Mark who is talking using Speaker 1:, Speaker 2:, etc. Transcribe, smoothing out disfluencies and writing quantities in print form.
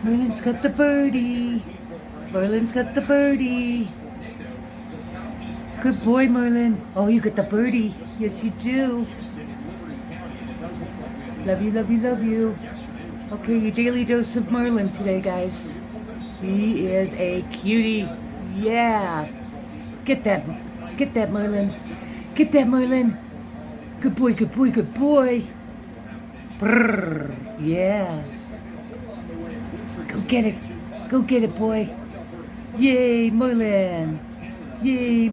Speaker 1: Merlin's got the birdie. Merlin's got the birdie. Good boy, Merlin. Oh, you got the birdie. Yes, you do. Love you, love you, love you. Okay, your daily dose of Merlin today, guys. He is a cutie. Yeah. Get that. Get that, Merlin. Get that, Merlin. Good boy, good boy, good boy. Brrr. Yeah. Go get it. Go get it, boy. Yay, Merlin. Yay.